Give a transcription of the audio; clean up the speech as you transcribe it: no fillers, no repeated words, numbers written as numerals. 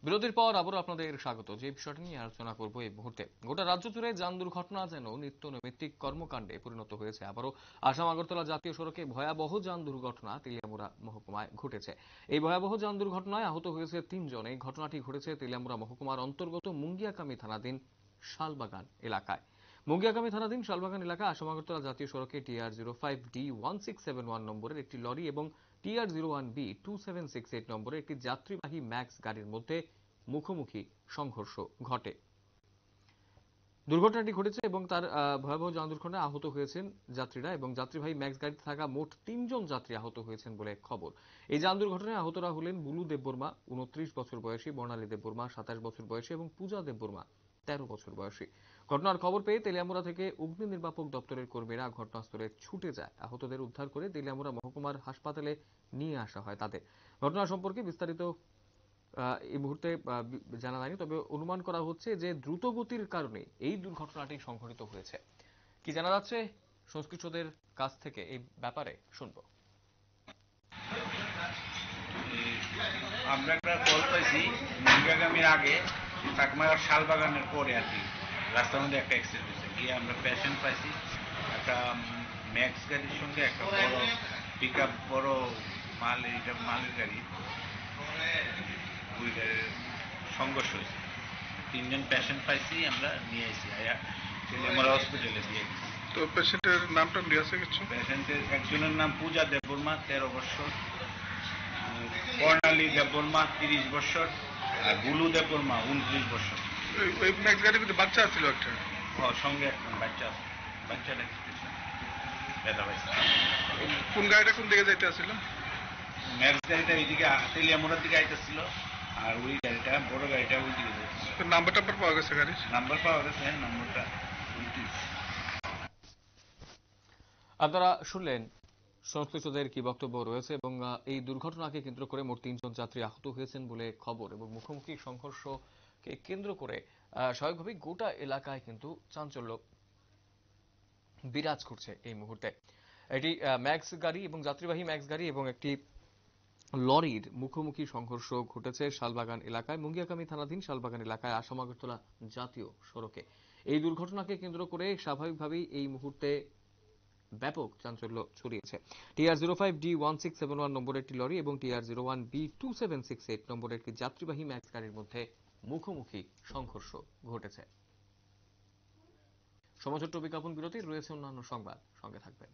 বিরতির পর আবারও আপনাদের স্বাগত। যে বিষয়টি নিয়ে আলোচনা করব এই মুহূর্তে, গোটা রাজ্য জুড়ে যান দুর্ঘটনা যেন নিত্য নৈমিত্তিক কর্মকাণ্ডে পরিণত হয়েছে। আবারও আসাম আগরতলা জাতীয় সড়কে ভয়াবহ যান দুর্ঘটনা তেলিয়ামুড়া মহকুমায় ঘটেছে। এই ভয়াবহ যান দুর্ঘটনায় আহত হয়েছে ৩ জন। এই ঘটনাটি ঘটেছে তেলিয়ামুড়া মহকুমার অন্তর্গত মুঙ্গিয়াকামী থানাধীন শালবাগান এলাকায়। মুঙ্গিয়াকামী থানাধীন শালবাগান এলাকায় আসাম আগরতলা জাতীয় সড়কে TR-05D1671 নম্বরের একটি লরি এবং TR-01B2768 নম্বরের একটি যাত্রীবাহী ম্যাক্স গাড়ির মধ্যে মুখোমুখি সংঘর্ষ ঘটে। দুর্ঘটনাটি ঘটেছে এবং তার ভয়াবহ যান দুর্ঘটনায় আহত হয়েছেন যাত্রীরা এবং যাত্রীবাহী ম্যাক্স গাড়িতে থাকা মোট ৩ জন যাত্রী আহত হয়েছেন বলে খবর। এই যান দুর্ঘটনায় আহতরা হলেন বুলু দেববর্মা 29 বছর বয়সী, বর্ণালী দেববর্মা 27 বছর বয়সী এবং পূজা দেববর্মা 13 বছর বয়সী। ঘটনার খবর পেয়ে তেলিয়ামুড়া থেকে অগ্নি নির্বাপক দপ্তরের কর্মীরা ঘটনাস্থলে ছুটে যায়। আহতদের উদ্ধার করে তেলিয়ামুড়া মহকুমার হাসপাতালে নিয়ে আসা হয় তাদের। ঘটনা সম্পর্কে বিস্তারিত এই মুহূর্তে জানা যায়নি, তবে অনুমান করা হচ্ছে যে দ্রুতগতির কারণে এই দুর্ঘটনাটি সংঘটিত হয়েছে। কি জানা যাচ্ছে সংশ্লিষ্টদের কাছ থেকে এই ব্যাপারে শুনবো। আমরা একটা কল পাইছি মুঙ্গিয়াগামীর আগে চাকমার শালবাগানের পরে আর কি রাস্তার মধ্যে একটা অ্যাক্সিডেন্ট হয়েছে। গিয়ে আমরা পেশেন্ট পাইছি, একটা ম্যাক্স গাড়ির সঙ্গে একটা বড় পিক আপ, বড় মালের গাড়ি, ওই গাড়ির সংঘর্ষ হয়েছে। ৩ জন পেশেন্ট পাইছি, আমরা নিয়ে আসি আমরা হসপিটালে দিয়ে গেছি। তো পেশেন্টের নামটা দিয়েছে কিছু? পেশেন্টের একজনের নাম পূজা দেববর্মা 13 বছর, বর্ণালী দেববর্মা 30 বছর আর বুলু দেববর্মা 29 বছর। ওই ম্যাক্স গাড়ির মধ্যে বাচ্চা ছিল একটা? সঙ্গে একটা বাচ্চা আছে, বাচ্চাটা ব্যথা পাইছে। কোন গাড়িটা কোন দিকে যাইতে আসছিল? ম্যাক্স গাড়িটা এইদিকে তেলিয়ামুড়ার দিকে আইতেছিল, আর ওই গাড়িটা বড় গাড়িটা ওই দিকে যাইতেছিল। নাম্বার টাম্বার পাওয়া গেছে গাড়ির? নাম্বার পাওয়া গেছে, নাম্বারটা আপনারা শুনলেন সংশ্লিষ্টদের কি বক্তব্য রয়েছে এবং এই দুর্ঘটনাকে কেন্দ্র করে মোট ৩ জন যাত্রী আহত হয়েছেন বলে খবর এবং মুখোমুখি সংঘর্ষকে কেন্দ্র করে স্বাভাবিকভাবেই গোটা এলাকায় কিন্তু চাঞ্চল্য বিরাজ করছে এই মুহূর্তে। এটি ম্যাক্স গাড়ি এবং যাত্রীবাহী ম্যাক্স গাড়ি এবং একটি লরির মুখোমুখি সংঘর্ষ ঘটেছে শালবাগান এলাকায়, মুঙ্গিয়াকামী থানাধীন শালবাগান এলাকায় আসাম আগরতলা জাতীয় সড়কে। এই দুর্ঘটনাকে কেন্দ্র করে স্বাভাবিকভাবেই এই মুহূর্তে ব্যাপক চাঞ্চল্য ছড়িয়েছে। TR-05D1671 নম্বরের একটি লরি এবং TR-01B2768 নম্বরের একটি যাত্রীবাহী ম্যাক্স গাড়ির মধ্যে মুখোমুখি সংঘর্ষ ঘটেছে। সময় ছোট্ট বিজ্ঞাপন বিরতি, রয়েছে অন্যান্য সংবাদ, সঙ্গে থাকবেন।